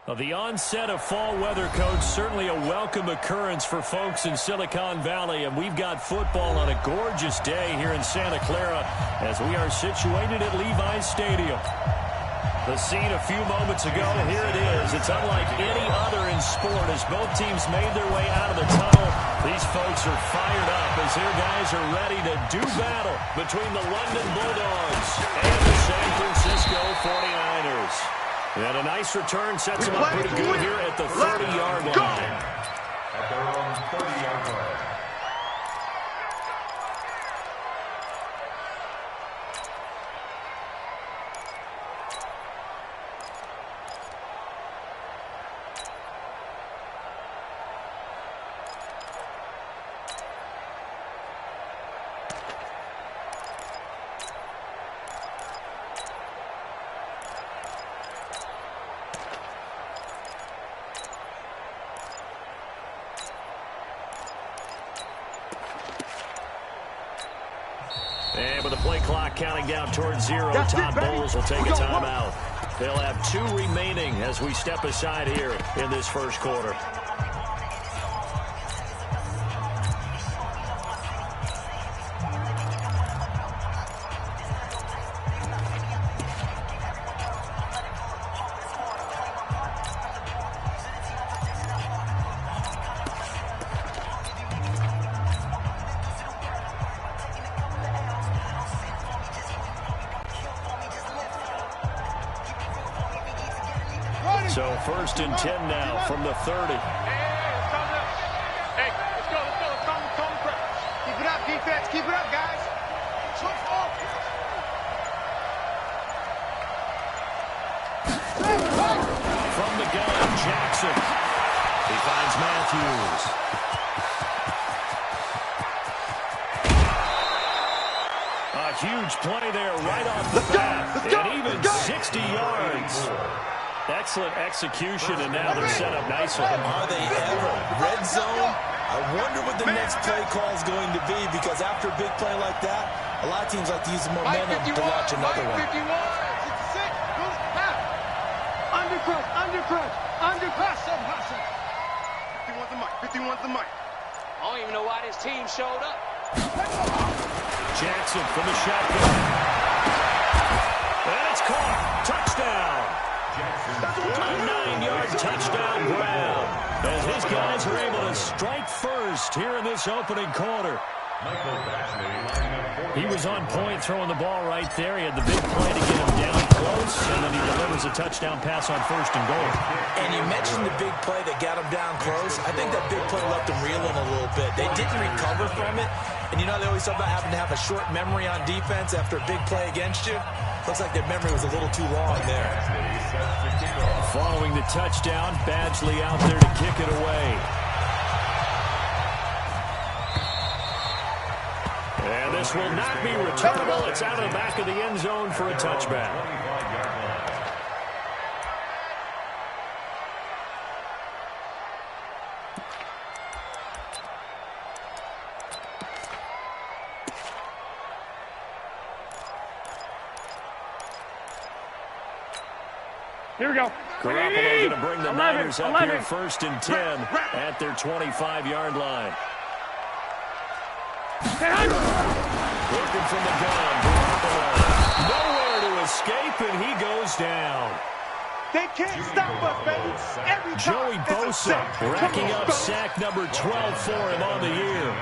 Well, the onset of fall weather, Coach, certainly a welcome occurrence for folks in Silicon Valley, and we've got football on a gorgeous day here in Santa Clara as we are situated at Levi's Stadium. The scene a few moments ago, here it is. It's unlike any other in sport as both teams made their way out of the tunnel. These folks are fired up as their guys are ready to do battle between the London Bulldogs and the San Francisco 49ers. And a nice return sets them up pretty good here at the 30-yard line. At their own 30-yard line. And with the play clock counting down towards zero, Todd Bowles will take a timeout. They'll have 2 remaining as we step aside here in this first quarter. So 1st and 10 now from the 30. Hey, let's go. Tone press. Keep it up, defense. Keep it up, guys. From the gun, Jackson. He finds Matthews. A huge play there right off the bat. And even 60 yards. Excellent execution, and now they're set up nicely. Are they ever? Red zone? I wonder what the next play call is going to be, because after a big play like that, a lot of teams like to use the momentum to launch another one. 51, 66, under press. 51's the mic. I don't even know why this team showed up. Jackson from the shotgun. And it's caught. Touchdown. A 9-yard touchdown grab. As his guys are able to strike first here in this opening quarter. He was on point throwing the ball right there. He had the big play to get him down close, and then he delivers a touchdown pass on 1st and goal. And you mentioned the big play that got him down close. I think that big play left him reeling a little bit. They didn't recover from it. And you know they always talk about having to have a short memory on defense after a big play against you. Looks like their memory was a little too long there. Following the touchdown, Badgley out there to kick it away. And this will not be returnable. It's out of the back of the end zone for a touchback. Here we go. Garoppolo going to bring the Niners up here 1st and 10 at their 25-yard line. Working from the gun, Garoppolo. Nowhere to escape, and he goes down. They can't stop us, baby. Every time. Joey Bosa racking up sack number 12 for him on the year.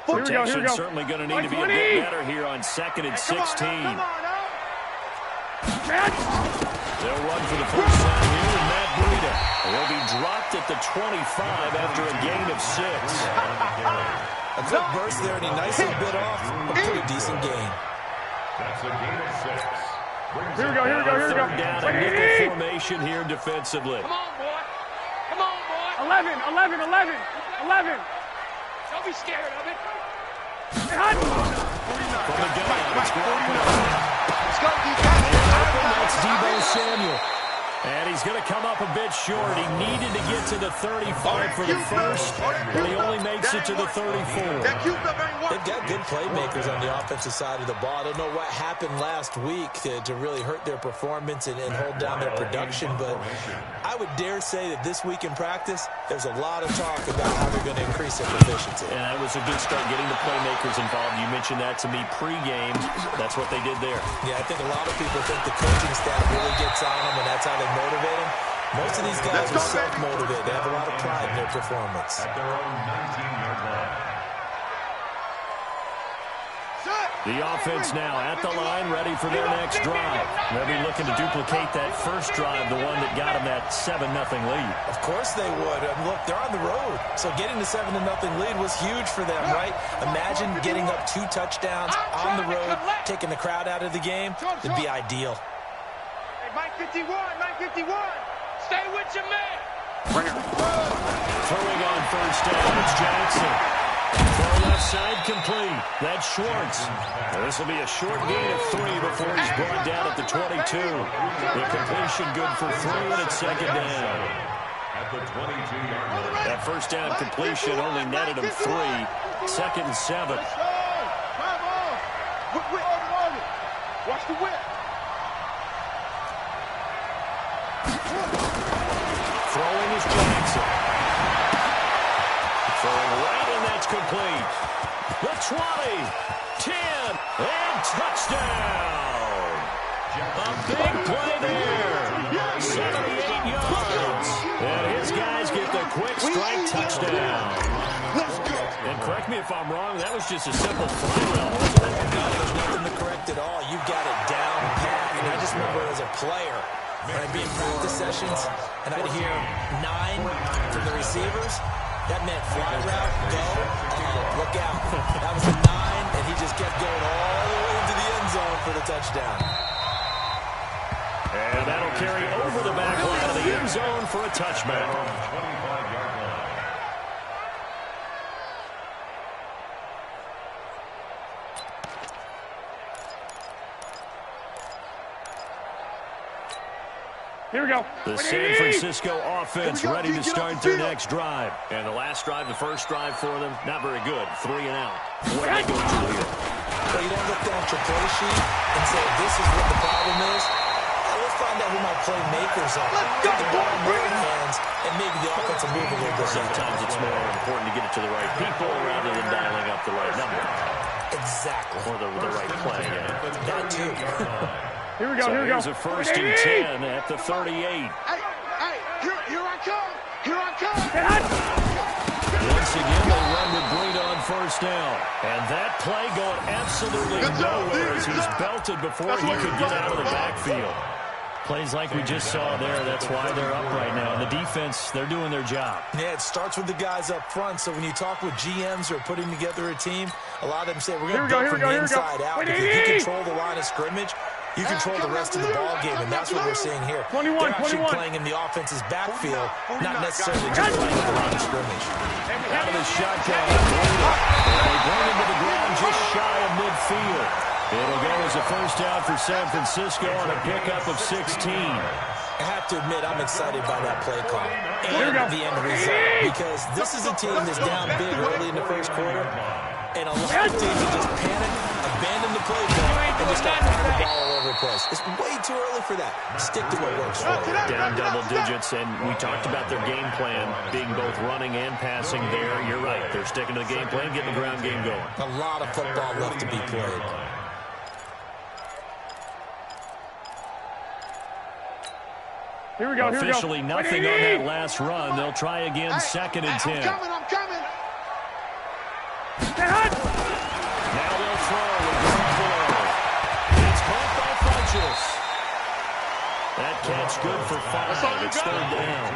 Protection certainly going to need to be a bit better here on 2nd and 16. They'll run for the first time here, and Matt Breida will be dropped at the 25 after a gain of 6. A quick burst there, and he nicely bit off a pretty decent gain. That's a gain of 6. Here we go. Third down and nickel formation here defensively. Come on, boy. 11. Don't be scared of it. From the gun, it's Garoppolo. Let's go, defense. That's Deebo Samuel. And he's going to come up a bit short. He needed to get to the 35 for the first, but he only makes it to the 34. They've got good playmakers on the offensive side of the ball. I don't know what happened last week to really hurt their performance and hold down their production, but I would dare say that this week in practice, there's a lot of talk about how they're going to increase their proficiency. And that was a good start, getting the playmakers involved. You mentioned that to me pregame. That's what they did there. Yeah, I think a lot of people think the coaching staff really gets on them, and that's how they motivate them. Most of these guys are self-motivated. They have a lot of pride in their performance. At their own 19-yard line. The offense now at the line, ready for their next drive. They'll be looking to duplicate that first drive, the one that got them that 7-0 lead. Of course they would. Look, they're on the road. So getting the 7-0 lead was huge for them, right? Imagine getting up 2 touchdowns on the road, taking the crowd out of the game. It'd be ideal. Hey, Mike 51, Mike 51. Stay with your man. Throwing on first down, it's Jackson. Throw left side complete. That's Schwartz. This will be a short gain of 3 before he's brought down at the 22. The completion good for 3, and it's second down. At the 22-yard line. That first down completion only netted him 3. Second and 7. Watch the whip. Throwing is Jackson. Throwing right, and that's complete. The 20, 10, and touchdown. A big play there. 78 yards. And his guys get the quick strike touchdown. And correct me if I'm wrong, that was just a simple fly route, wasn't it? No, there's nothing to correct at all. You've got it down pat. And I just remember as a player, when I'd be in practice sessions, and I'd hear 9 from the receivers, that meant fly route, go, look out. That was a 9, and he just kept going all the way into the end zone for the touchdown. And that'll carry over the back line of the end zone for a touchback. 25-yard line. Here we go. The San Francisco offense ready to start their next drive. And the last drive, the first drive for them, not very good. 3 and out. What do they go to here? Well, you don't look down at your play sheet and say, this is what the problem is. Let's find out who my playmakers are. Get the ball in their hands, and maybe the offense will move a little bit. Sometimes it's more important to get it to the right people rather than dialing up the right number. Exactly. Or the right play. Yeah. That too. Here we go, So here we go. here's a first and 10 at the 38. Hey, here I come. Here I come. Once again, they run with Breida on first down. And that play going absolutely nowhere as he's belted before he could get out of the backfield. Plays like we just saw there, that's why they're up right now. And the defense, they're doing their job. Yeah, it starts with the guys up front. So when you talk with GMs who are putting together a team, a lot of them say, we're going to build from the inside out. Because you control the line of scrimmage, you control the rest of the ball game, and that's what we're seeing here. 21, they're actually 21. playing in the offense's backfield, not necessarily just playing in the line of scrimmage. Out of the shotgun, and they bring him to the ground just shy of midfield. It'll go as a first down for San Francisco on a pickup of 16. I have to admit, I'm excited by that play call and the end result, because this is a team that's down big early in the first quarter, and a lot of teams will just panic, abandon the playbook, and just start throwing the ball all over the place. It's way too early for that. Stick to what works for you. Down double digits, and we talked about their game plan being both running and passing there. You're right. They're sticking to the game plan, getting the ground game going. A lot of football left to be played. Here we go, here we go. Officially nothing on that last run. They'll try again, second and 10. I'm coming. Now they'll throw with Garoppolo. It's caught by Funchess. That catch good for 5. It's third down.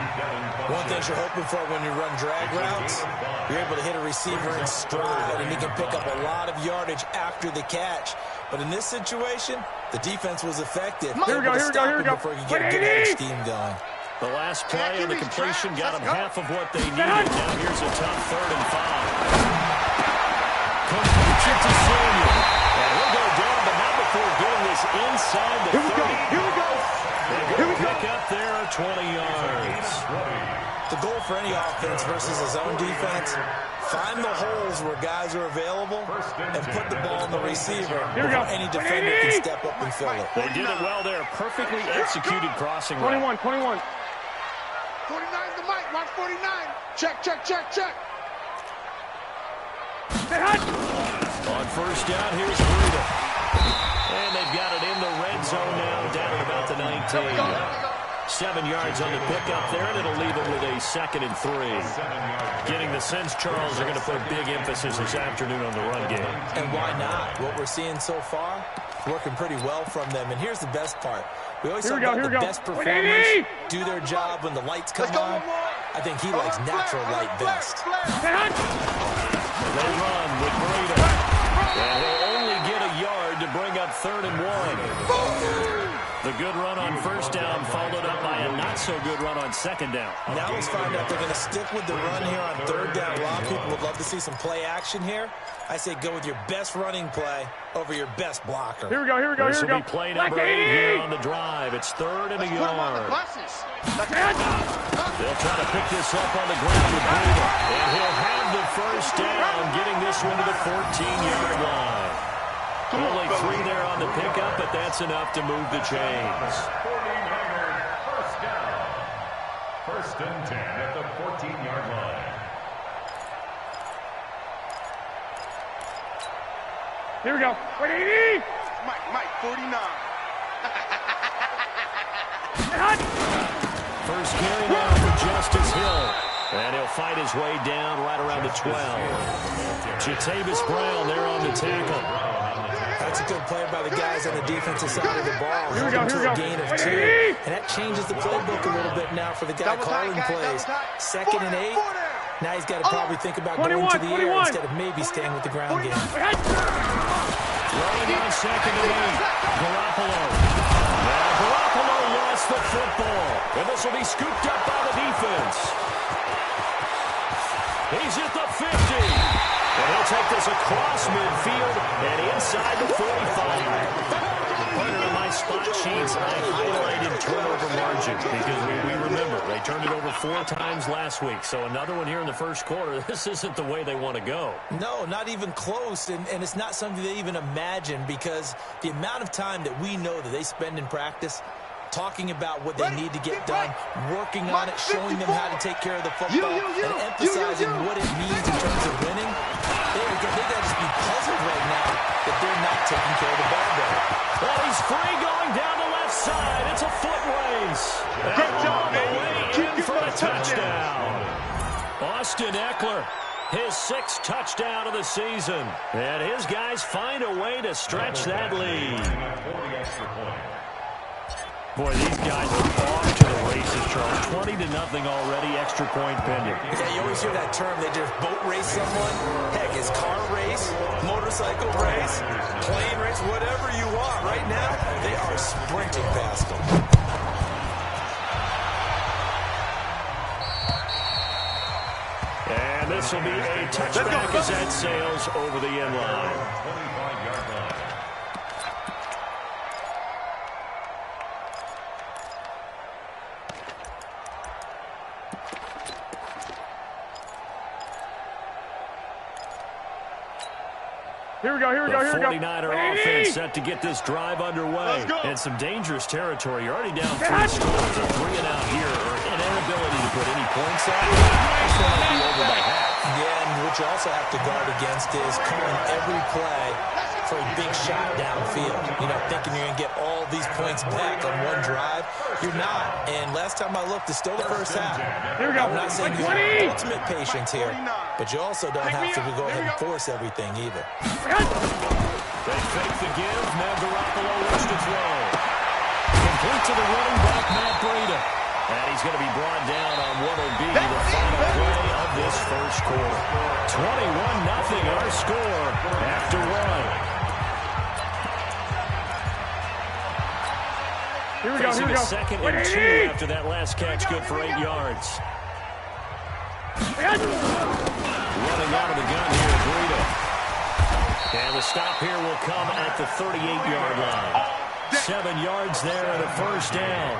One thing you're hoping for when you run drag routes, you're able to hit a receiver in stride, and he can pick up a lot of yardage after the catch. But in this situation, the defense was effective. Here we go, here we go, here we go. Before you get a good edge steam going. The last play on the completion got them half of what they needed. Now here's a tough 3rd and 5. Completes it to Samuel. And he'll go down, but not before getting this inside the 30. Here we go. They're going to pick up there 20 yards. The goal for any offense versus his own defense, find the holes where guys are available and put the ball in the receiver before any defender can step up and fill it. They did it well there. Perfectly executed crossing route. 21. 49's the mic. Watch 49. Check. On first down, here's Breida. And they've got it in the red zone now, down at about the 19. 7 yards on the pickup there, and it'll leave it with a 2nd and 3. Getting the sense, Charles, are going to put big emphasis this afternoon on the run game. And why not? What we're seeing so far, working pretty well from them. And here's the best part. We always talk about the best performers do their job when the lights come on. I think he likes natural light best. They run with Breida. And he'll only get a yard to bring up 3rd and 1. The good run on first down followed up by a not-so-good run on 2nd down. Now let's find out they're going to stick with the run here on 3rd down. A lot of people would love to see some play action here. I say go with your best running play over your best blocker. Here we go. This will be play number 8 here on the drive. It's 3rd and a yard. They'll try to pick this up on the ground with Breida. And he'll have the first down, getting this one to the 14-yard line. Only 3 there on the pickup, but that's enough to move the chains. 49er first down. 1st and 10 at the 14-yard line. Here we go. 180. Mike, 49. First carry now for Justice Hill. And he'll fight his way down right around the 12. Jatavis Brown there on the tackle. That's a good play by the guys on the defensive side of the ball. Here we go. A gain of 2. And that changes the playbook a little bit now for the guy calling plays. 2nd and 8. Now he's got to probably think about going to the air instead of maybe staying with the ground game. Running on 2nd and 8. Garoppolo. Now Garoppolo lost the football. And this will be scooped up by the defense. He's at the 50. And he'll take this across midfield and inside the 45. Put it on my spot sheets. I highlighted turnover margin because we remember they turned it over 4 times last week. So another one here in the first quarter. This isn't the way they want to go. No, not even close. And it's not something they even imagine because the amount of time that we know that they spend in practice talking about what they need to get done, working on it, showing them how to take care of the football, and emphasizing what it means in terms of winning. They got to just be puzzled right now that they're not taking care of the ball better. Well, he's free going down the left side. It's a foot race. Good job, on the way in for a touchdown. Austin Eckler, his 6th touchdown of the season. And his guys find a way to stretch that lead. 40 extra point. Boy, these guys are off to the races, Charles. 20-0 already, extra point pending. Yeah, you always hear that term, they just boat race someone. Heck, it's car race, motorcycle race, plane race, whatever you want. Right now, they are sprinting past them. And this will be a touchback as that sails over the end line. 25-yard line. Here we go. The 49er offense set to get this drive underway. And some dangerous territory. You're already down 3 scores. A 3 and out here, or an inability to put any points on. This one might be over by half. Yeah, and what you also have to guard against is calling every play for a big shot downfield. You know, thinking you're going to get all these points back on one drive. You're not. And last time I looked, it's still the first half. Here we go. I'm not saying you have ultimate patience here, but you also don't have to go ahead and force everything either. They fake the give. Now Garoppolo looks to throw. Complete to the running back, Matt Breida. And he's going to be brought down on what will be the final play of this first quarter. 21-0 our score after 1. Here we go. A 2nd and 2 after that last catch, good for 8 yards. Running out of the gun here, Breida. And the stop here will come at the 38-yard line. 7 yards there and a first down.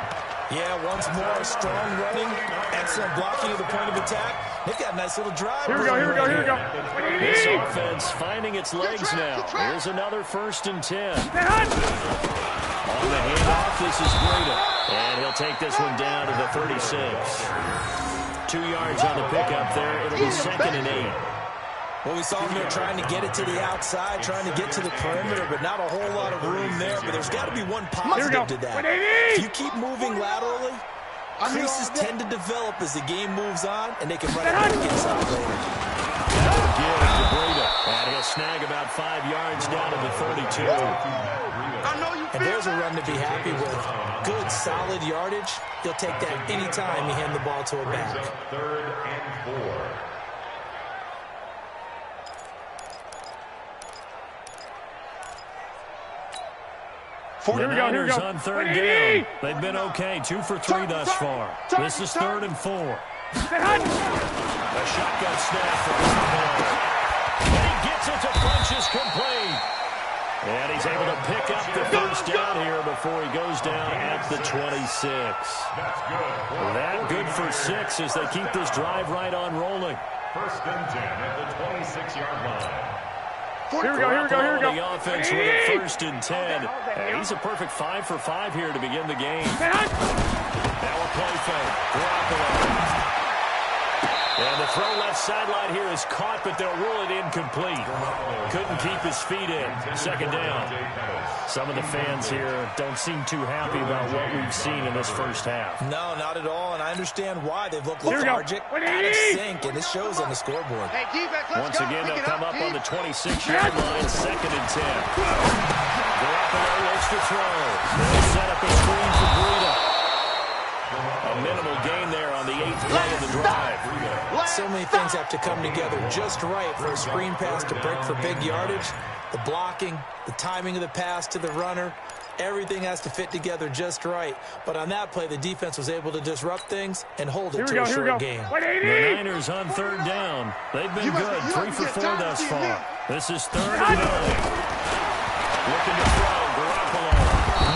Yeah, once more, strong running, excellent blocking at the point of attack. They've got a nice little drive. Here we go. This offense finding its legs now. Here's another 1st and 10. On the handoff, this is Greta. And he'll take this one down to the 36. 2 yards on the pickup there. It'll be 2nd and 8. Well, we saw him there trying to get it to the outside, trying to get to the perimeter, but not a whole lot of room there. But there's got to be one positive to that. If you keep moving laterally, creases tend to develop as the game moves on, and they can run it back inside later. That'll give to Breda. And he'll snag about 5 yards down to the 32. And there's a run to be happy with. Good, solid yardage. He'll take that anytime you hand the ball to a back. 3rd and 4. The Niners on 3rd down. They've been okay, 2 for 3 thus far. This is 3rd and 4. A shotgun snap for Garoppolo. And he gets it to Funchess complete. And he's able to pick up the 1st down here before he goes down at the 26. That good for 6 as they keep this drive right on rolling. 1st and 10 at the 26-yard line. Here we go. The offense with a 1st and 10. And he's a perfect 5 for 5 here to begin the game. Now a play fake. Garoppolo. And the throw left sideline here is caught, but they'll rule it incomplete. Couldn't keep his feet in. 2nd down. Some of the fans here don't seem too happy about what we've seen in this 1st half. No, not at all, and I understand why. They've looked lethargic, out of sync, and it shows on the scoreboard. Once again, they'll come up on the 26-yard line, 2nd and 10. Garoppolo looks to throw. They'll set up a screen for Breida. A minimal gain there on the 8th play of the drive. So many things have to come together just right for a screen pass to break for big yardage. The blocking, the timing of the pass to the runner, everything has to fit together just right. But on that play, the defense was able to disrupt things and hold it to a short game. The Niners on 3rd down. They've been good, 3 for 4 thus far. This is 3rd and 9. Looking to throw, Garoppolo.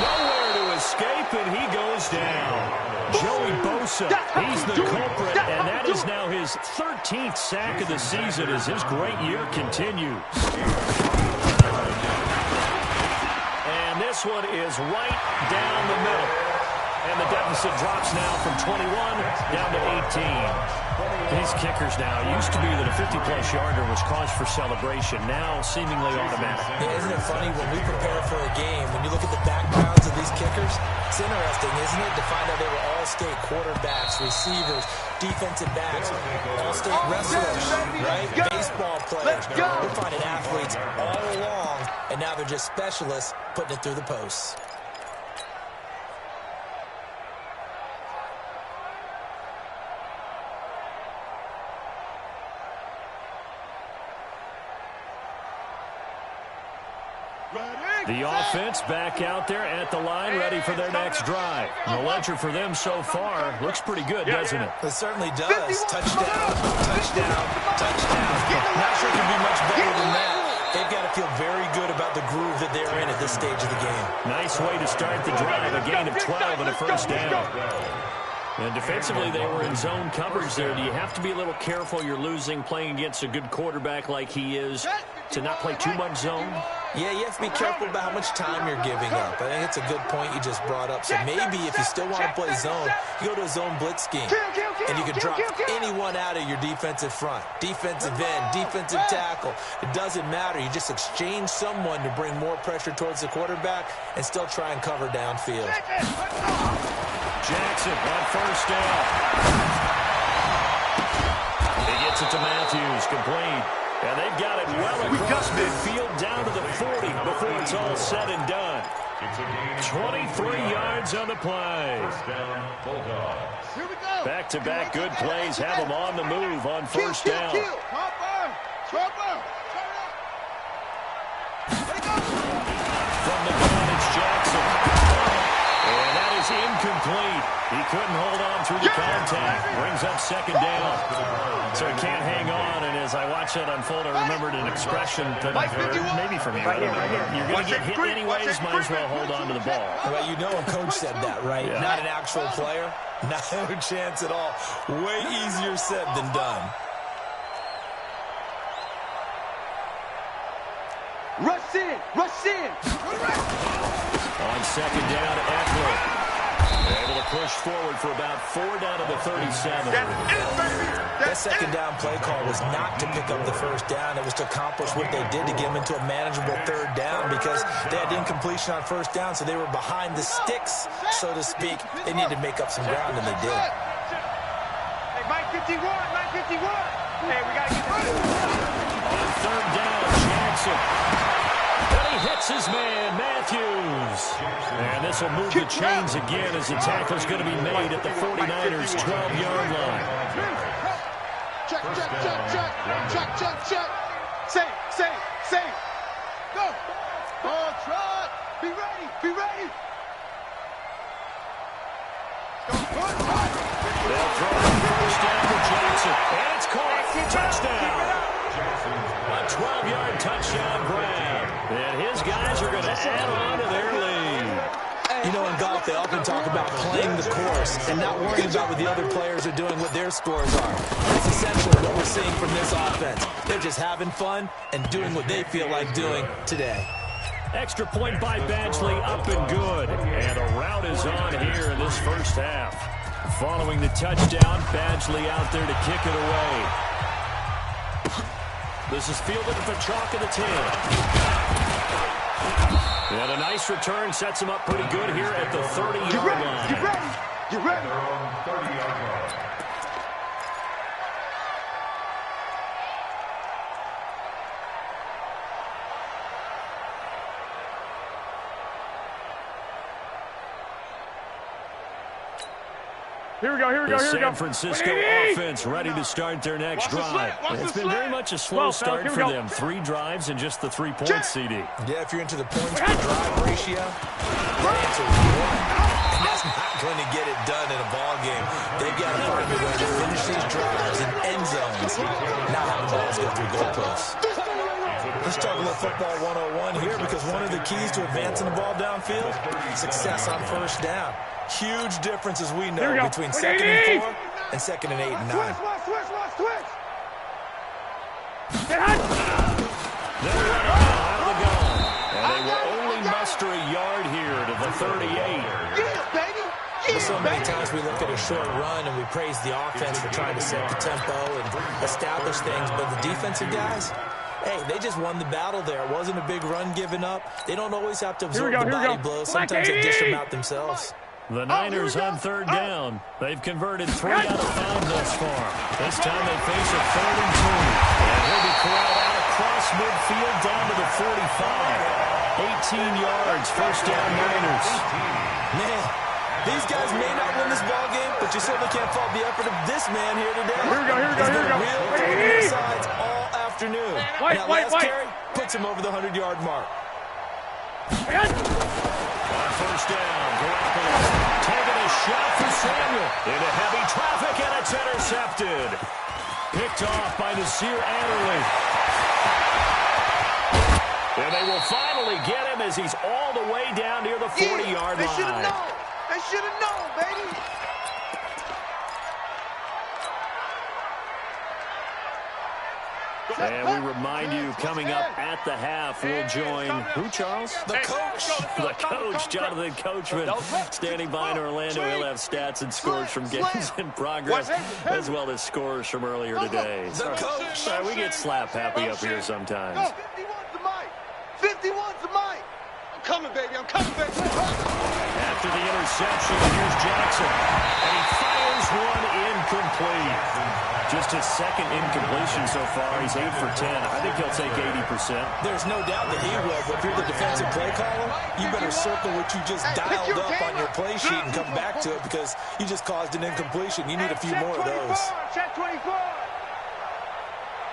Nowhere to escape, and he goes down. Joey Bosa, he's the culprit, and that is now his 13th sack of the season as his great year continues. And this one is right down the middle. And the deficit drops now from 21 down to 18. These kickers now, it used to be that a 50-plus yarder was cause for celebration, now seemingly automatic. Yeah, isn't it funny, when we prepare for a game, when you look at the backgrounds of these kickers, it's interesting, isn't it, to find out they were all-state quarterbacks, receivers, defensive backs, all-state wrestlers, right? Baseball players. We're finding athletes all along, and now they're just specialists putting it through the posts. The offense back out there at the line, ready for their next drive. The ledger for them so far looks pretty good, doesn't it? It certainly does. Touchdown, touchdown, touchdown. Not sure it can be much better than that. They've got to feel very good about the groove that they're in at this stage of the game. Nice way to start the drive, a gain of 12 and a 1st down. And defensively, they were in zone coverage there. Do you have to be a little careful? You're losing, playing against a good quarterback like he is, to not play too much zone? Yeah, you have to be careful about how much time you're giving up. I think it's a good point you just brought up. So maybe if you still want to play zone, you go to a zone blitz scheme. And you can drop anyone out of your defensive front. Defensive end, defensive tackle. It doesn't matter. You just exchange someone to bring more pressure towards the quarterback and still try and cover downfield. Jackson on 1st down. He gets it to Matthews, complete. And they've got it well across midfield down to the 40 before it's all said and done. 23 yards on the play. Back-to-back good plays have them on the move on 1st down. From the gun, it's Jackson. And that is incomplete. He couldn't hold on through the contact. Brings up second down. So he can't hang on. And as I watch that unfold, I remembered an expression that I've heard, maybe from you. I don't know. You're going to get hit anyways, might as well hold on to the ball. Well, you know a coach said that, right? Yeah. Not an actual player. No chance at all. Way easier said than done. Rush in! Rush in! On second down, Eckler. Able to push forward for about 4 down to the 37. That second down play call was not to pick up the first down. It was to accomplish what they did to get them into a manageable third down because they had incompletion on first down, so they were behind the sticks, so to speak. They needed to make up some ground, and they did. Hey, Mike 51, Mike 51. Hey, we got to get this. On third down, Jackson. And he hits his man, Matthews. And this will move the chains again as the tackle's going to be made at the 49ers' 12-yard line. Check, check, check, check. Check, check, check. Say. Go. Ball trot. Be ready. Be ready. They'll throw it first down to Jackson. And it's caught. Touchdown. A 12-yard touchdown grab. And his guys are going to add on to their lead. You know, in golf, they often talk about playing the course and not worrying about what the other players are doing, what their scores are. That's essentially what we're seeing from this offense. They're just having fun and doing what they feel like doing today. Extra point by Badgley, up and good. And a rout is on here in this first half. Following the touchdown, Badgley out there to kick it away. This is fielded at the chalk of the 10. And a nice return sets him up pretty good here at the 30-yard line. You ready? You ready? They're on 30-yard line. Here we go. The San Francisco offense ready to start their next drive. It's been very much a slow start for them. 3 drives and just the 3 points, CD. Yeah, if you're into the points per drive ratio, the answer is 1. And that's not going to get it done in a ball game. They've got to find a way to finish these drives in end zones, not have the balls go through goalposts. Let's talk about football 101 here because one of the keys to advancing the ball downfield, success on first down. Huge difference, as we know, between 2nd and 4 and 2nd and 8 and 9. Switch. They're running out of the gun. And they will only muster a yard here to the 38. Yeah, baby. So many times we look at a short run and we praise the offense for trying to set the tempo and establish things, but the defensive guys, hey, they just won the battle there. It wasn't a big run given up. They don't always have to absorb the body blows. Sometimes they dish them out themselves. The Niners on third down. They've converted 3 out of 5 thus far. This time they face a 3rd and 2. And he'll be corralled out across midfield down to the 45. 18 yards, first down Niners. Man, these guys may not win this ball game, but you certainly can't fault the effort of this man here today. Here we go. He's been a real thorn in the sides all afternoon. And that last carry puts him over the 100-yard mark. On first down, Garoppolo taking a shot for Samuel into heavy traffic, and it's intercepted. Picked off by Nasir Adderley. And they will finally get him as he's all the way down near the 40-yard line. They should have known. They should have known, baby. And we remind you, coming up at the half, we'll join who, Charles? The coach. The coach, Jonathan Coachman, standing by in Orlando. He'll have stats and scores from games in progress, as well as scores from earlier today. The coach. We get slap happy up here sometimes. 51's the mic. 51's the mic. I'm coming, baby. After the interception, here's Jackson. And he fires one incomplete. Just his 2nd incompletion so far. He's 8 for 10. I think he'll take 80%. There's no doubt that he will, but if you're the defensive play caller, you better circle what you just dialed up on your play sheet and come back to it because you just caused an incompletion. You need a few more of those. Check 24.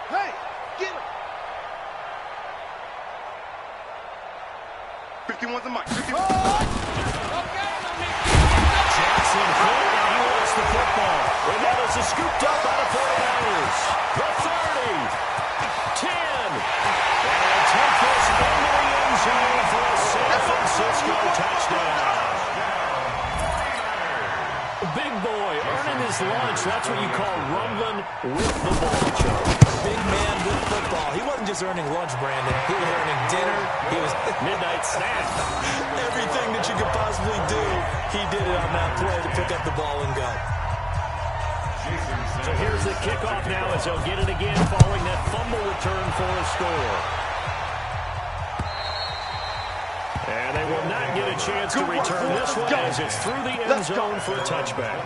Hey, get him. 51's the mic. 51's the mic. Jackson the football. And now this is scooped up by the 49ers. The 30. 10. And take this into the end zone for a San Francisco touchdown. Big boy earning his lunch. That's what you call rumbling with the ball, Joe. Big man with football. He wasn't just earning lunch, Brandon. He was earning dinner. He was midnight snack. Everything that you could possibly do, he did it on that play to pick up the ball and go. So here's the kickoff now as they'll get it again following that fumble return for a score. And they will not get a chance to return this one as it's through the end zone for a touchback.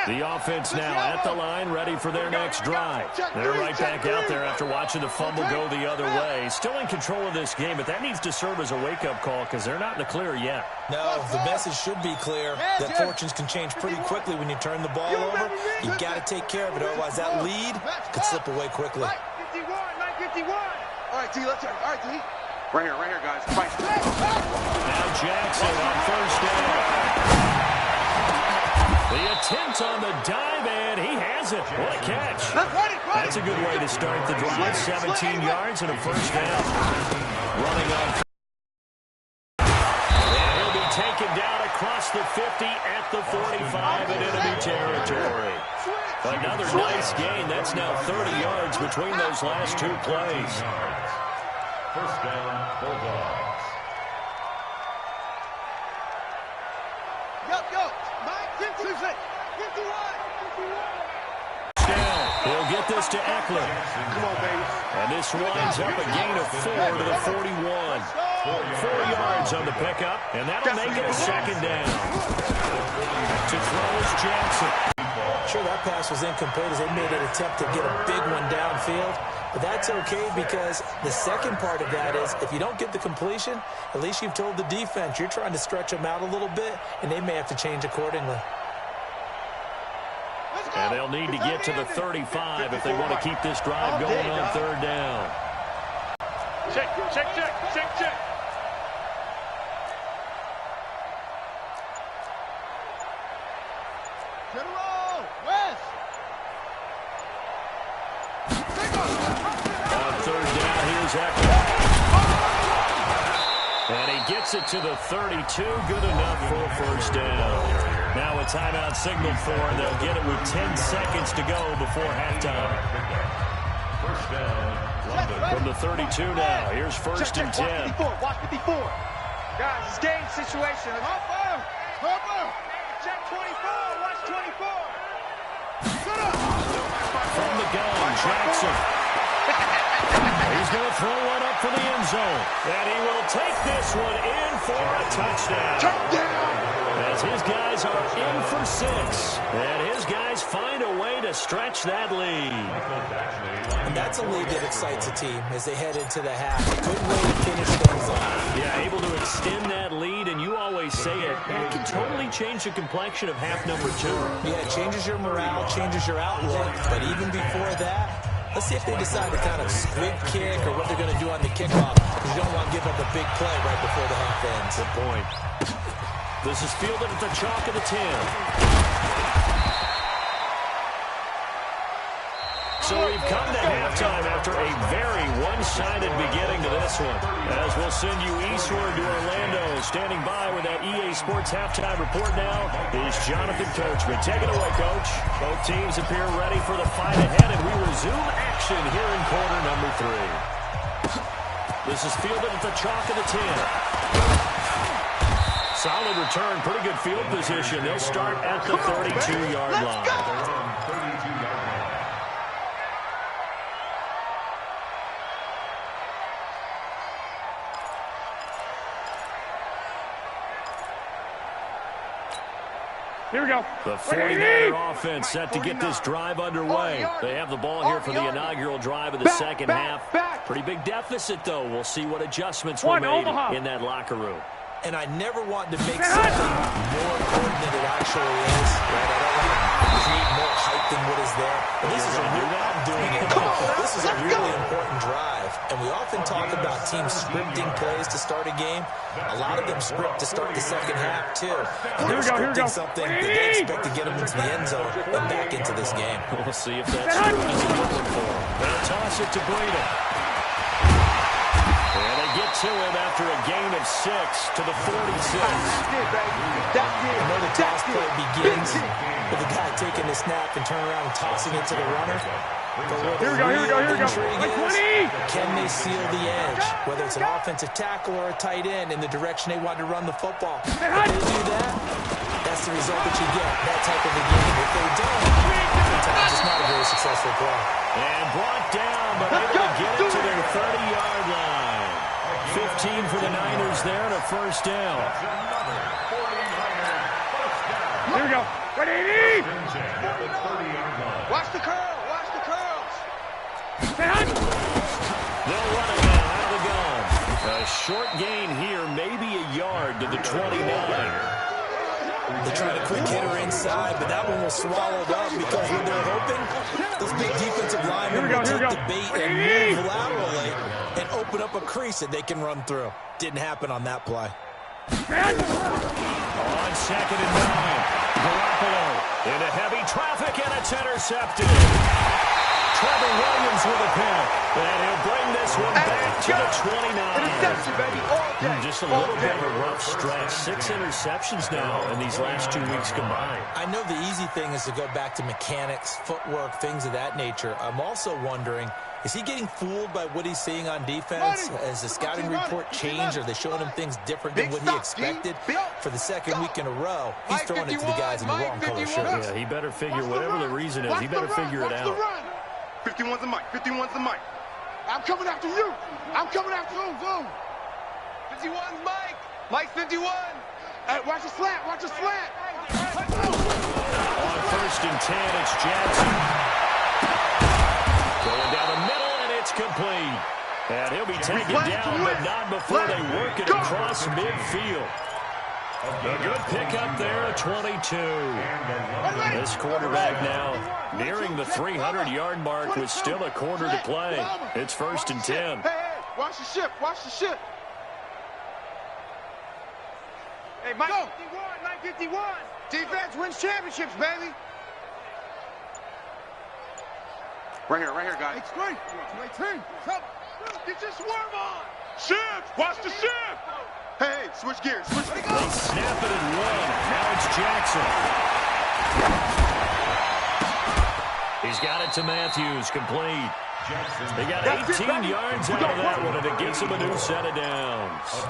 The offense now at the line, ready for their next drive. They're right back out there after watching the fumble go the other way. Still in control of this game, but that needs to serve as a wake-up call because they're not in the clear yet. No, the message should be clear that fortunes can change pretty quickly when you turn the ball over. You've got to take care of it, otherwise that lead could slip away quickly. 951. All right, D, let's go. All right, D. Right here, guys. Fight. Now Jackson on first down. The attempt on the dive, and he has it. What a catch. That's a good way to start the drive. 17 yards and a first down. Running on. And he'll be taken down across the 50 at the 45 in enemy territory. Another nice gain. That's now 30 yards between those last two plays. First down, Bulldogs. Go. 51. He'll get this to Eckler. Come on, baby. And this winds up a gain of 4 to the 41. 4 yards on the pickup, and that'll make it a second down. To throw is Jackson. Sure, that pass was incomplete as they made an attempt to get a big one downfield. But that's okay because the second part of that is if you don't get the completion, at least you've told the defense you're trying to stretch them out a little bit, and they may have to change accordingly. And they'll need to get to the 35 if they want to keep this drive going on third down. Check. General, West. On third down, here's Eckler. And he gets it to the 32. Good enough for a first down. Now a timeout signaled for, and they'll get it with 10 seconds to go before halftime. First down, London. From the 32 now, here's first and 10. Watch 54. Guys, it's game situation. Check 24. Watch 24. From the gun, Jackson. He's going to throw one up for the end zone. And he will take this one in for a touchdown. As his guys are in for 6. And his guys find a way to stretch that lead. And that's a lead that excites a team as they head into the half. A good way to finish things off. Yeah, able to extend that lead, and you always say it can totally change the complexion of half number 2. Yeah, it changes your morale, changes your outlook. But even before that, let's see if they decide to kind of squib kick or what they're going to do on the kickoff. Because you don't want to give up a big play right before the half ends. Good point. This is fielded at the chalk of the 10. So we've come to halftime after a very one-sided beginning to this one. As we'll send you eastward to Orlando. Standing by with that EA Sports halftime report now is Jonathan Coachman. Take it away, Coach. Both teams appear ready for the fight ahead, and we resume action here in quarter number 3. This is fielded at the chalk of the 10. Solid return, pretty good field position. They'll start at the 32-yard line. Here we go. The 49er offense set to get this drive underway. They have the ball here for the inaugural drive of the second half. Pretty big deficit, though. We'll see what adjustments were made in that locker room. And I never want to make something more important than it actually is. Right? I don't want to create more hype respecting what is there. And this is a really important drive. And we often talk about teams scripting plays to start a game. A lot of them script to start the second half, too. And they're scripting something that they expect to get them into the end zone and back into this game. We'll see if that script is working for them. They'll toss it to Breida. And they get to him after a gain of 6 to the 46. I know the toss play begins with the guy taking the snap and turning around and tossing it to the runner. But what the real intrigue is, can they seal the edge? Whether it's an offensive tackle or a tight end in the direction they want to run the football. If they do that, that's the result that you get, that type of a game. If they don't, sometimes it's not a very successful play. And brought down, but able to get it to their 30-yard line. 15 for the Niners there and a first down. Here we go. Ready? Watch the curl. Watch the curls. They'll run it now out of the gun. A short gain here, maybe a yard to the 29. They tried a quick hitter inside, but that one was swallowed up because when they're hoping, those big defensive linemen will take the bait and move laterally and open up a crease that they can run through. Didn't happen on that play. On 2nd and 9. Garoppolo into heavy traffic, and it's intercepted. Trevor Williams with a pick, and he'll bring this one back to the 29. Interception, baby, all day. Just a little bit of a rough stretch. 6 interceptions now in these last 2 weeks combined. I know the easy thing is to go back to mechanics, footwork, things of that nature. I'm also wondering, is he getting fooled by what he's seeing on defense? Has the scouting report changed? Are they showing him things different than what he expected? For the second week in a row, he's throwing it to the guys in the wrong color shirts. Yeah, he better figure, whatever the reason is, he better figure it out. 51's the mic. 51's the mic. I'm coming after you. I'm coming after you. 51's Mike. Mike's 51. Hey, watch the slant. Watch the slant. On 1st and 10, it's Jackson. Going down the middle, and it's complete. And he'll be taken down, but not before they work it across midfield. A good pickup there at 22. This quarterback now nearing the 300-yard mark with still a quarter to play. It's 1st and 10. Hey, watch the ship. Watch the ship. Hey, Mike 51, Mike 51. Defense wins championships, baby. Right here, guys. It's great. My team. Get your swarm on. Shift. Watch the shift. Hey, switch gears. Switch gears. They snap it and run. Now it's Jackson. He's got it to Matthews, complete. They got 18 yards out of that one, and it gets him a new set of downs.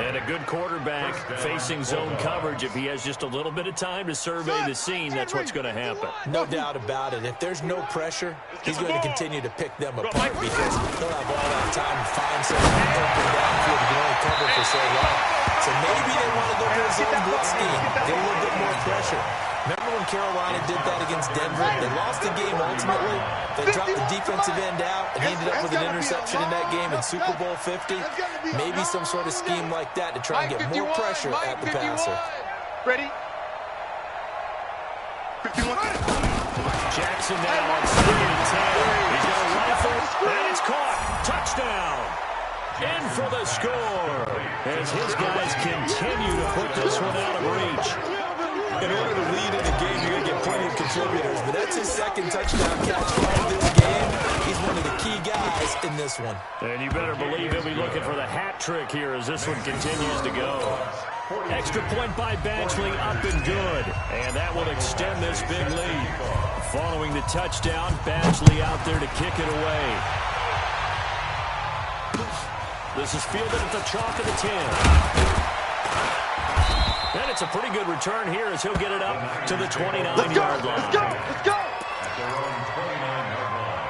And a good quarterback facing zone coverage. If he has just a little bit of time to survey the scene, that's what's going to happen. No doubt about it. If there's no pressure, he's going to continue to pick them apart because he'll have all that time to find someone open downfield. He can only cover for so long. So maybe they want to go to a zone blitz scheme, get a little bit more pressure. Remember when Carolina did that against Denver? They lost the game ultimately. They dropped the defensive end out and ended up with an interception in that game in Super Bowl 50. Maybe some sort of scheme like that to try and get more pressure at the passer. Ready? 51. Jackson now on 2nd and 10. He's got a rifle, and it's caught. Touchdown. In for the score as his guys continue to put this one out of reach. In order to lead in the game, you're going to get plenty of contributors, but that's his 2nd touchdown catch of this game. He's one of the key guys in this one. And you better believe he'll be looking for the hat trick here as this one continues to go. Extra point by Batchley, up and good. And that will extend this big lead. Following the touchdown, Batchley out there to kick it away. This is fielded at the chalk of the 10. And it's a pretty good return here as he'll get it up to the 29-yard line. Let's go! Let's go! At their own 29-yard line.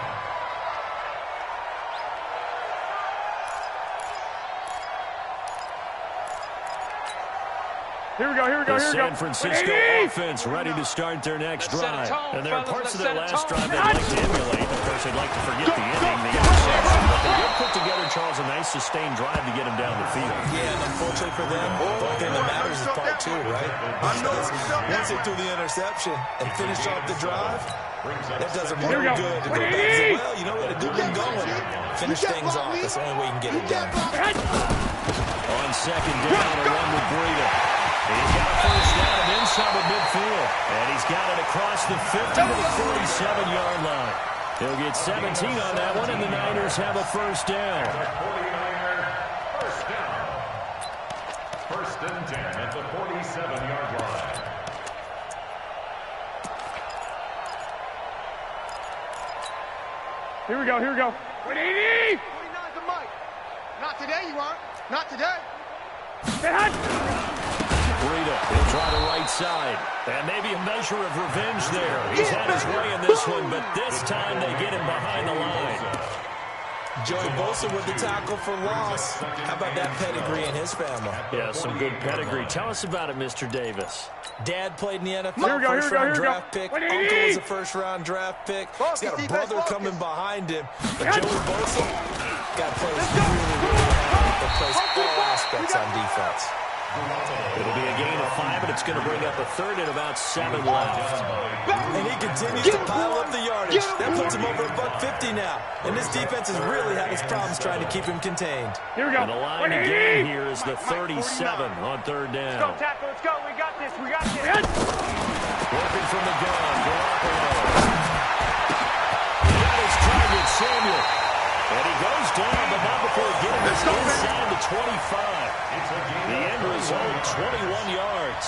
Here we go. The San Francisco offense ready to start their next drive. And there are parts of their last drive they'd like to emulate. Of course, they'd like to forget the inning, the interception. They did put together, Charles, a nice sustained drive to get him down the field. Yeah, and unfortunately for them, the only thing that matters is part two, right? Once they threw the interception and finished off the drive, that does them real good to go back and say, well, you know what, a good one going. Finish things off. That's the only way you can get it done. On second down, a run with Breida. He's got a first down inside of midfield. And he's got it across the 50 to the 47-yard line. He'll get 17 on that one, and the Niners have a first down. 49er, first down. First and 10 at the 47-yard line. Here we go, here we go. 180! 49's the mic. Not today, you aren't. Not today. Breida, he'll try the right side. And maybe a measure of revenge there. He's had his way in this one, but this time they get him behind the line. Joey Bosa with the tackle for loss. How about that pedigree in his family? Yeah, some good pedigree. Tell us about it, Mr. Davis. Dad played in the NFL, Here we go, first-round here we go. draft pick. Uncle was a first-round draft pick. He's got a brother coming behind him. But Joey Bosa got plays really hard that plays all aspects on defense. It'll be a gain of 5, and it's going to bring up a third and about 7 left. And he continues to pile up the yardage. That puts him over $150 now. And this defense has really had its problems trying to keep him contained. Here we go. And the line again here is the 37 on third down. Let's go, tackle, let's go. We got this, we got this. Working from the gun, Garoppolo. He got his target, Samuel. And he goes down, but not before getting us inside the 25. The end result, 21 yards.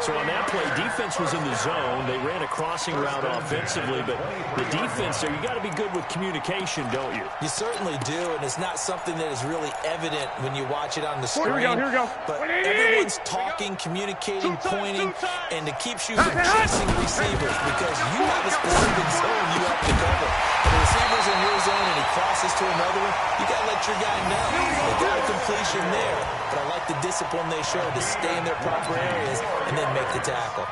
So on that play, defense was in the zone. They ran a crossing route offensively, but the defense there, you got to be good with communication, don't you? You certainly do, and it's not something that is really evident when you watch it on the screen. Here we go. But everyone's talking, communicating, pointing, and it keeps you from chasing receivers because you have a specific zone you have to cover. If the receiver's in your zone and he crosses to another one, you got to let your guy know. They got a completion there, but I like the discipline they show to stay in their proper areas and then make the tackle.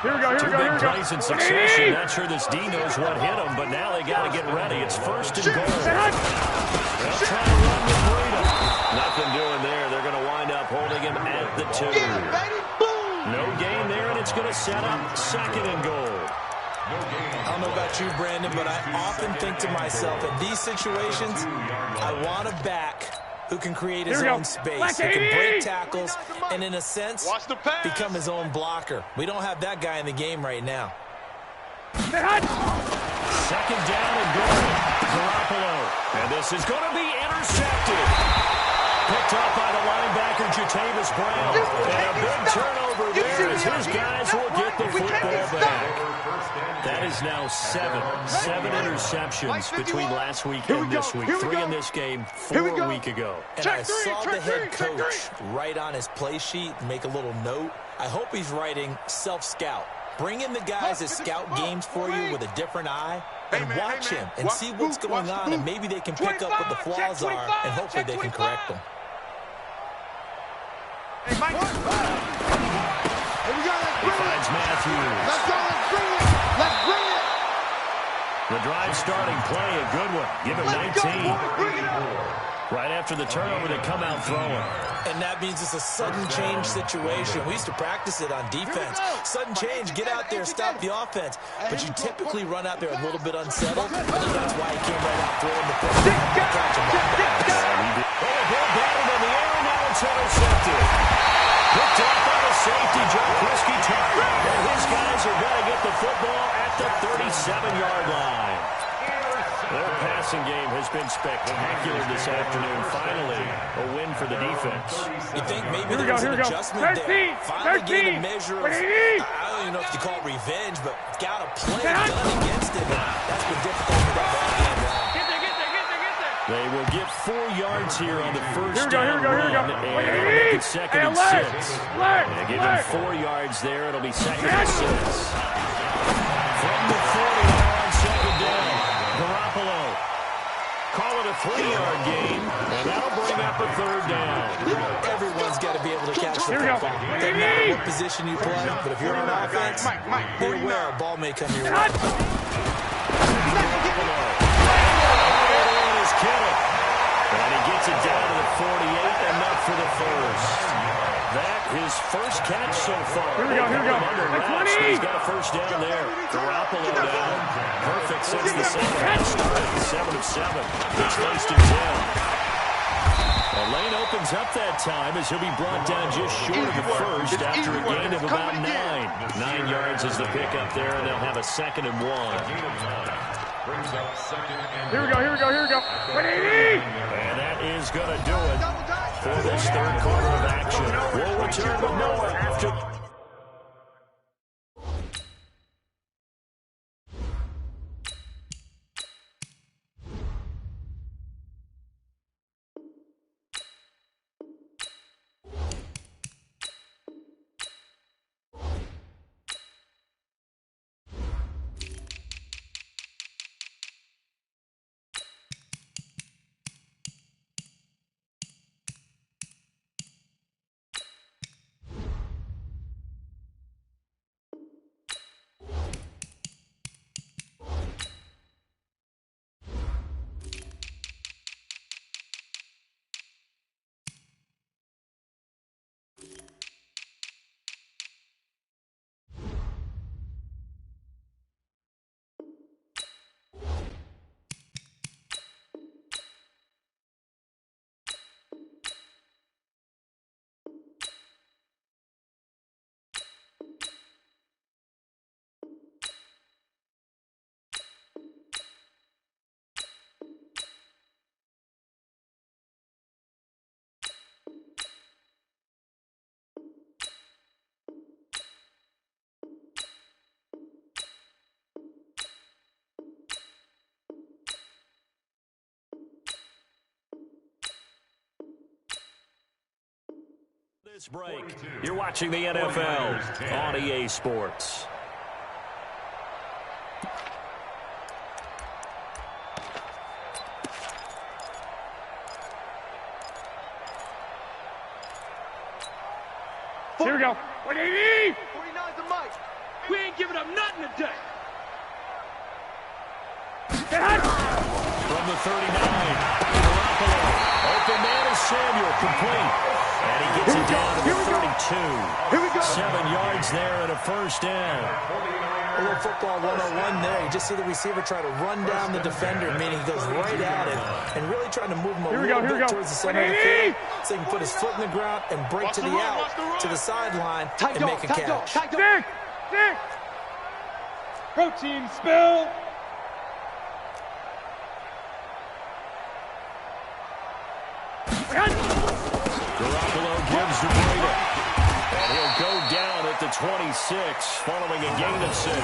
Here we go, Two big plays in succession. Not sure this D knows what hit him, but now they got to get ready. It's first and goal. They'll try to run with Breida. Nothing doing there. They're going to wind up holding him at the 2. No gain there, and it's going to set up second and goal. I don't know about you, Brandon, but I often think to myself, in these situations, I want a back who can create his own space, who can break tackles, and in a sense, become his own blocker. We don't have that guy in the game right now. Second down and goal. Garoppolo. And this is going to be intercepted. Picked up by the linebacker, Jatavis Brown. And a big turnover there as his guys will get the football back. That is now 7 interceptions between last week and this week. 3 in this game, 4 a week ago. And I saw the head coach write on his play sheet, make a little note. I hope he's writing self-scout. Bring in the guys that scout games for you with a different eye and watch him and see what's going on, and maybe they can pick up what the flaws are, and hopefully they can correct them. Hey, Mike. Here we go. He finds Matthews. Let's go. Let's bring it. Let's bring it. The drive starting play, a good one. Give him 19. Right after the turnover, they come out throwing. And that means it's a sudden change situation. We used to practice it on defense. Sudden change, get out there, stop the offense. But you typically run out there a little bit unsettled. I think that's why he came right out throwing the football. Catch him right back. Ball batted in the air, and now it's intercepted. Picked up by the safety, Joe Christie. And his guys are going to get the football at the 37-yard line. Their passing game has been spectacular this afternoon. Finally, a win for the defense. You think maybe there was an adjustment there? Finally getting a measure of, I don't even know if you call it revenge, but got a play done against him. That's been difficult for that ball game. They will get 4 yards here on the first down run, and it'll make it second and 6. They give him 4 yards there. It'll be second and 6. From the 40 on second down, Garoppolo. Call it a 3-yard gain, and that'll bring up a third down. Everyone's got to be able to catch the football. Doesn't matter what position you play, but if you're on offense, be aware a ball may come your way. Kittle. And he gets it down to the 48, enough for the first. That his first catch so far. Here we go, here we go. He's got a first down there. Garoppolo down. Perfect since the second half started. 7 of 7. It's first and 10. The lane opens up that time as he'll be brought down just short of the first after a gain of about 9. 9 yards is the pickup there, and they'll have a 2nd and 1. Here we go, here we go, here we go. 180! And that is going to do it for this third quarter of action. We'll return with more after... This break, you're watching the NFL on EA Sports. Here we go. 180! 49's the mic. We ain't giving up nothing today. From the 39, Garoppolo. Open man is Samuel, complete. And he gets it down to the 32. Here we go. 7 yards there and a first down. A little football 101 there. You just see the receiver try to run down the defender, meaning he goes right at him and really trying to move him a little bit towards the center of the field so he can put his foot in the ground and break to the out, to the sideline, and make a catch. Stick! Protein spill! Garoppolo gives to Brady. And he'll go down at the 26 following a gain of 6.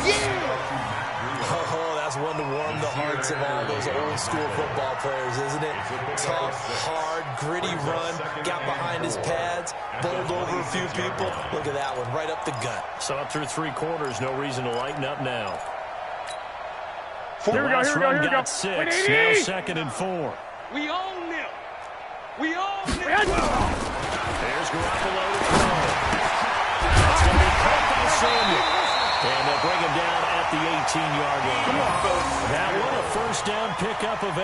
Oh, that's one to warm the hearts of all those old school football players, isn't it? Tough, hard, gritty run, got behind his pads, bowled over a few people. Look at that one, right up the gut. So up through 3 quarters, no reason to lighten up now. Here we go, here we go, here we go. 6, now 2nd and 4. We own them. We own them. There's Garoppolo to throw. That's going to be caught by Samuel. And they'll bring him down at the 18-yard line. That one a first down pickup of 8.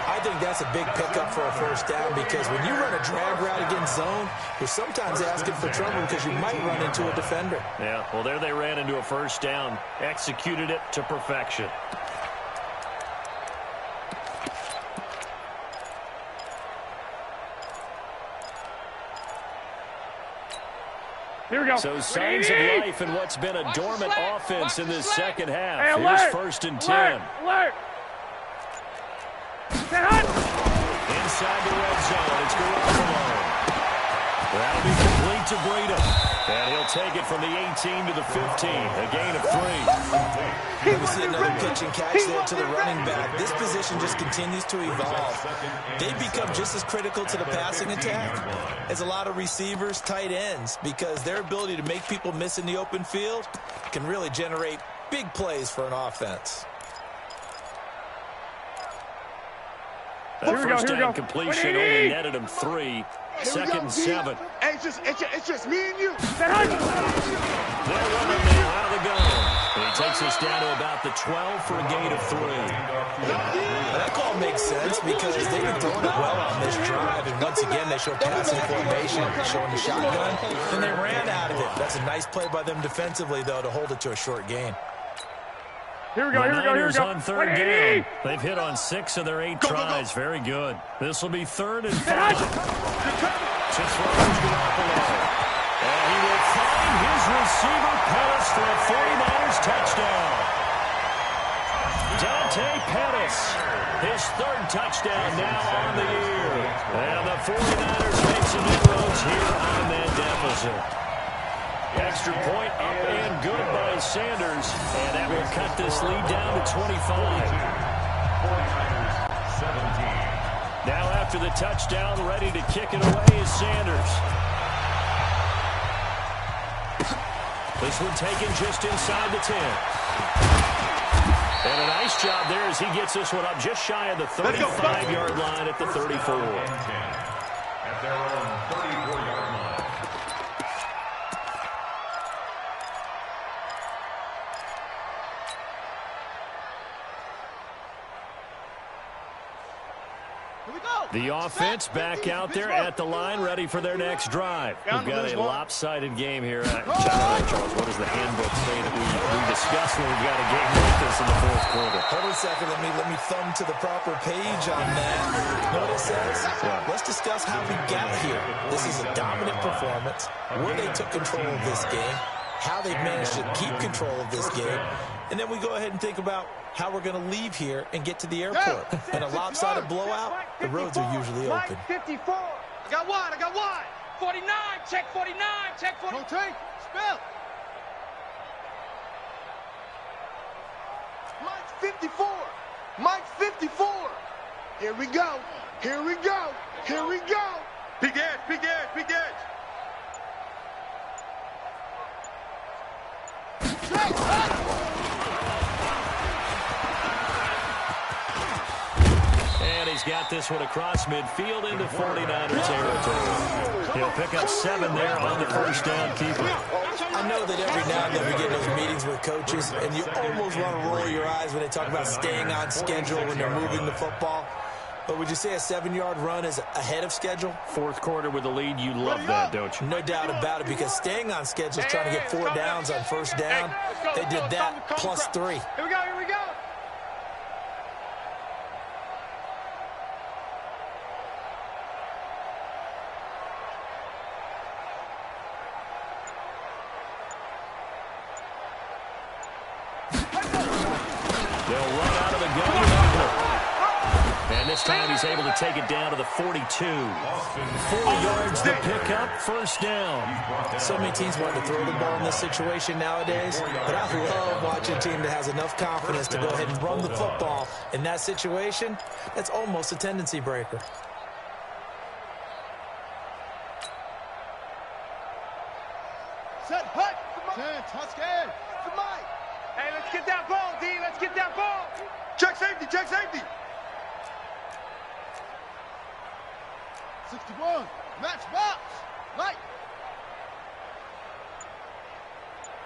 I think that's a big pickup for a first down because when you run a drag route against zone, you're sometimes asking for trouble because you might run into a defender. Yeah, well, there they ran into a first down. Executed it to perfection. Here we go. So signs of life in what's been a dormant offense in this second half. Hey, Here's alert, 1st and 10. Alert! Inside the red zone, it's Garoppolo. That'll be complete to Brady. And he'll take it from the 18 to the 15. A gain of 3. We see another pitch and catch there to the running back. This position just continues to evolve. They've become just as critical to the passing attack as a lot of receivers, tight ends, because their ability to make people miss in the open field can really generate big plays for an offense. That first down completion only netted him 3. 2nd and 7. Hey, it's just me and you. They're running now out of the gun. He takes us down to about the 12 for a gain of 3. That call makes sense because they've been throwing it well on this drive, and once again they show passing formation, showing the shotgun, and they ran out of it. That's a nice play by them defensively, though, to hold it to a short gain. Here we go, here we go, here we go. On third down. They've hit on 6 of their 8 tries. Very good. This will be 3rd and 5. To throw Garoppolo. And he will find his receiver, Pettis, for a 49ers touchdown. Dante Pettis, his 3rd touchdown now on the year. And the 49ers make some inroads here on that deficit. Extra point up and good by Sanders. And that will cut this lead down to 25. 49ers 17. Now after the touchdown, ready to kick it away is Sanders. This one taken just inside the 10. And a nice job there as he gets this one up just shy of the 35-yard line at the 34. At their own 34-yard line. The offense back out there at the line, ready for their next drive. We've got a lopsided game here. Charles, what does the handbook say that we discuss when we've got a game like this in the 4th quarter? Hold on a second. Let me thumb to the proper page on that. You know what it says? Yeah. Let's discuss how we got here. This is a dominant performance, where they took control of this game, how they've managed to keep control of this game, and then we go ahead and think about how we're going to leave here and get to the airport. In a lopsided blowout, the roads are usually open. 54. I got one. 49. Check 49. Check 49. Don't take. Spell. Mike's 54. Mike's 54. Here we go. Here we go. Here we go. Big edge. Big edge. Big edge. And he's got this one across midfield into 49er territory. He'll pick up 7 there on the first down keeper. I know that every now and then we get those meetings with coaches, and you almost want to roll your eyes when they talk about staying on schedule when they're moving the football. But would you say a 7-yard run is ahead of schedule? 4th quarter with the lead, you love that, don't you? No doubt about it, because staying on schedule is trying to get 4 downs on first down. They did that plus 3. Here we go. Here we go. They'll run out of the gun. And this time he's able to take it down to the 42. 4 yards to pick up, first down. So many teams want to throw the ball in this situation nowadays, but I love watching a team that has enough confidence to go ahead and run the football. In that situation, that's almost a tendency breaker. Set, hut. 10, touchdown. Come on. Hey, let's get that ball, D. Let's get that ball. Check safety. Check safety. 61. Match box. Mike.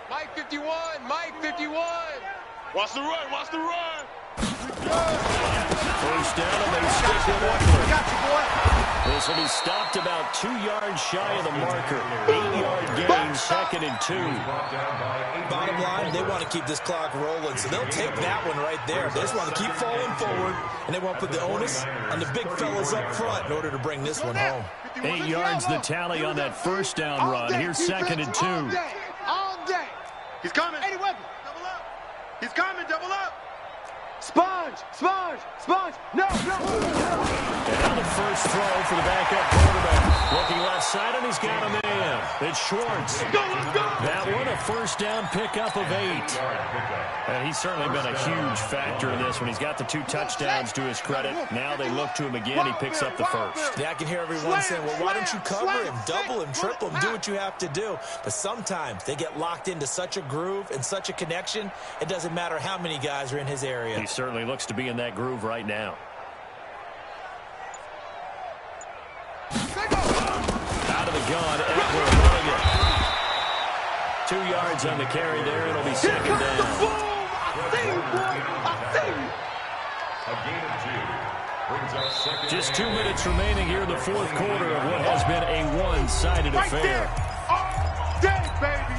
Mike 51. Mike 51. Watch the run. Watch the run. First down, and they stick with it. Got you, boy. This will be stopped about 2 yards shy of the marker. 8-yard gain, 2nd and 2. Bottom line, they want to keep this clock rolling, so they'll take that one right there. They just want to keep falling forward, and they want to put the onus on the big fellas up front in order to bring this one home. 8 yards the tally on that first down run. Here's 2nd and 2. All day. He's coming. 80 weapon. Double up. He's coming. Double up. Sponge. No. And on the first throw for the backup quarterback. Looking left side, and he's got a man. It's Schwartz. Let's go. That one, a first down pickup of 8. And he's certainly been a huge factor in this one. He's got the 2 touchdowns to his credit. Now they look to him again. He picks up the first. Yeah, I can hear everyone saying, well, why don't you cover him, double him, triple him, do what you have to do. But sometimes they get locked into such a groove and such a connection, it doesn't matter how many guys are in his area. He certainly looks to be in that groove right now. Out of the gun, Edward running it. 2 yards yards on the carry there. It'll be second down. I see you, boy. I see you. A gain of 2. Brings up second. Just 2 minutes remaining here in the fourth quarter of what has been a one-sided Right affair. there. All day, baby.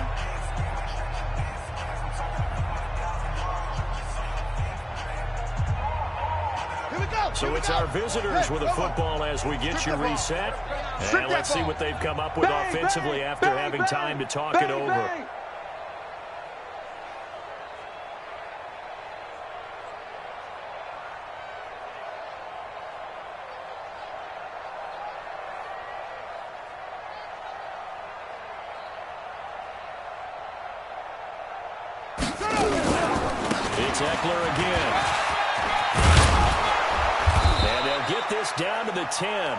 Here we go. So it's our visitors with a football as we get you reset. And let's see what they've come up with offensively after having time to talk it over. It's Eckler again. And they'll get this down to the 10.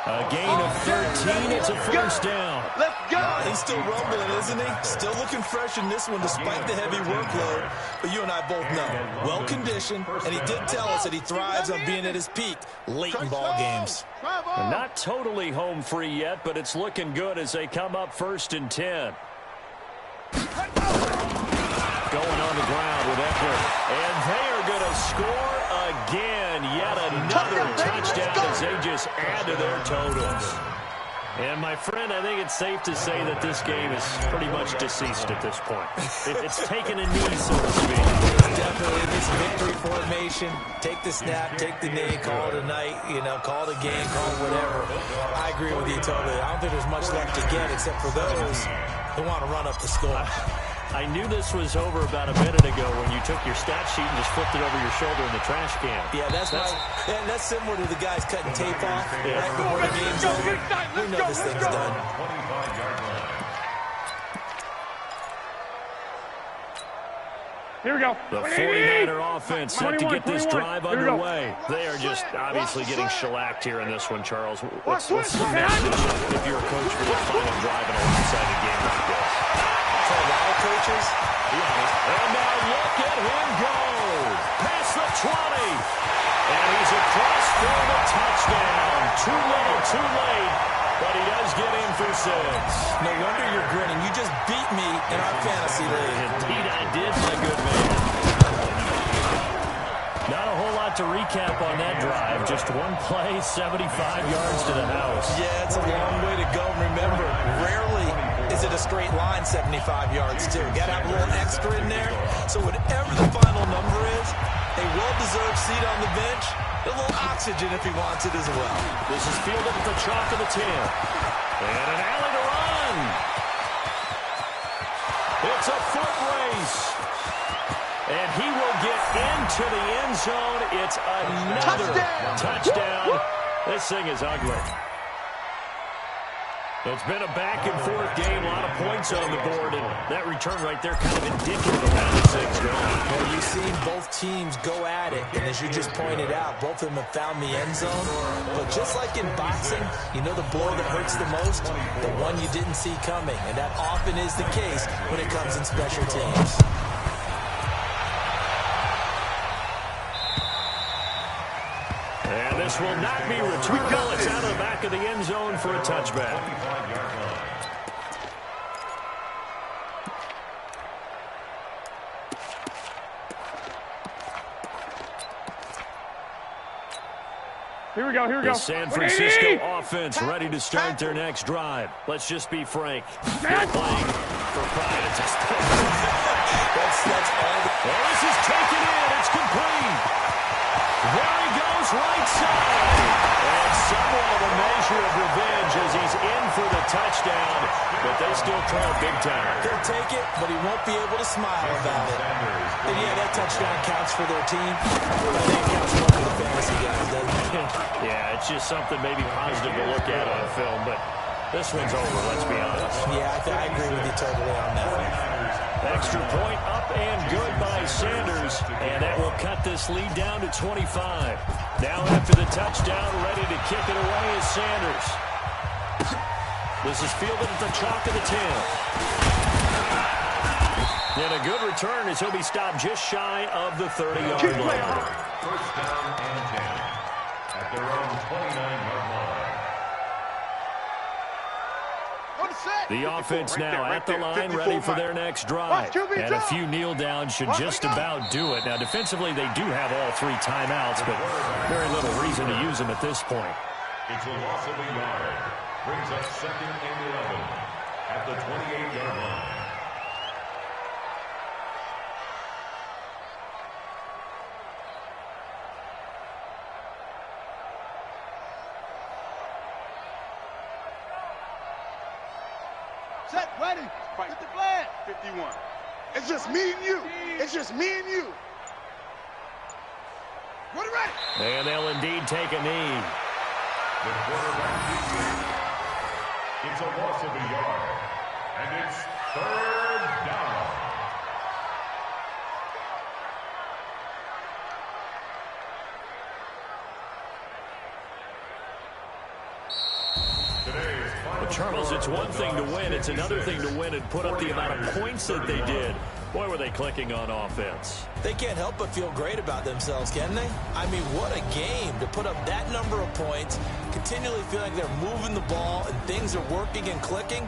A gain of 13. It's a first down. Let's go. He's still rumbling, isn't he? Still looking fresh in this one despite the heavy workload. But you and I both know, well-conditioned, and he did tell us that he thrives on being at his peak late in ball games. Not totally home free yet, but it's looking good as they come up 1st and 10. Going on the ground with Eckler. And they are going to score again. Yet another touchdown as they just add to their totals. And, my friend, I think it's safe to say that this game is pretty much deceased at this point. It's taken a knee, so to speak. Definitely this victory formation. Take the snap, take the knee, call it a night, call it a game, call it whatever. I agree with you totally. I don't think there's much left to get except for those who want to run up the score. I knew this was over about a minute ago when you took your stat sheet and just flipped it over your shoulder in the trash can. Yeah, that's similar to the guys cutting tape off right before the game's over. We know this thing's done. 25-yard line. Here we go. The 49er offense set to get this drive underway. They are just obviously getting shellacked here in this one, Charles. What's the message if you're a coach for the final drive in a one-sided game like this? For a lot of coaches, be honest. And now look at him go. Past the 20. And he's across for the touchdown. Too little, too late. But he does get in for 6. No wonder you're grinning. You just beat me in our fantasy league. Indeed I did, my good man. Not a whole lot to recap on that drive. Just one play, 75 yards to the house. Yeah, it's a long way to go. Remember, rarely is it a straight line 75 yards, too. Got to have a little extra in there. So whatever the final number is, a well-deserved seat on the bench, a little oxygen if he wants it as well. This is fielded at the chalk of the 10. And an alley to run. It's a foot race. And he will get into the end zone. It's another touchdown. This thing is ugly. It's been a back-and-forth game, a lot of points on the board, and that return right there kind of indicative of how this thing's going. Well, you've seen both teams go at it, and as you just pointed out, both of them have found the end zone. But just like in boxing, you know the blow that hurts the most? The one you didn't see coming, and that often is the case when it comes in special teams. And this will not be returned. It's out of the back of the end zone for a touchback. Here we go, here we go. The San Francisco offense ready to start their next drive. Let's just be frank. They're playing for pride at this point. That's all. Well, this is taken in. It's complete. There he goes, right side. And somewhat of a measure of revenge as he's in for the touchdown. But they still trail big time. He'll take it, but he won't be able to smile about it. And yeah, that touchdown counts for their team. But it counts more for the fantasy guys, doesn't it? Yeah, it's just something maybe positive to look at on film. But this one's over, let's be honest. Yeah, I agree with you totally on that one. Extra point up and good by Sanders. And that will cut this lead down to 25. Now after the touchdown, ready to kick it away is Sanders. This is fielded at the chalk of the 10. And a good return as he'll be stopped just shy of the 30-yard line. First down and 10 at their own 29-yard line. On the The offense now at the line, ready for their next drive. And a few kneel downs should just about do it. Now, defensively, they do have all 3 timeouts, but very little reason to use them at this point. It's a loss of a yard. Brings up 2nd and 11 at the 28-yard line. Set, ready. Get the flag. 51. It's just me and you. It's just me and you. Ready, ready. And they'll indeed take a knee. The quarterback. It's a loss of a yard. And it's 3rd down. But Charles, it's one thing to win. It's another thing to win and put up the amount of points that they did. Boy, were they clicking on offense. They can't help but feel great about themselves, can they? I mean, what a game to put up that number of points, continually feel like they're moving the ball and things are working and clicking.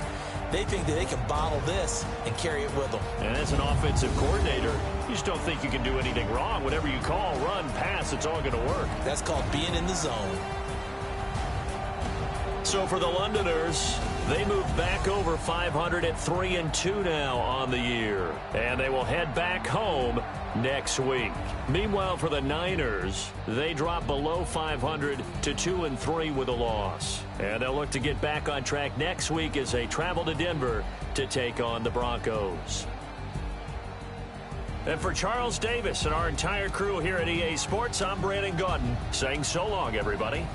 They think that they can bottle this and carry it with them. And as an offensive coordinator, you just don't think you can do anything wrong. Whatever you call, run, pass, it's all going to work. That's called being in the zone. So for the Londoners, they move back over 500 at 3-2 now on the year. And they will head back home next week. Meanwhile, for the Niners, they drop below 500 to 2-3 with a loss. And they'll look to get back on track next week as they travel to Denver to take on the Broncos. And for Charles Davis and our entire crew here at EA Sports, I'm Brandon Gaudin saying so long, everybody.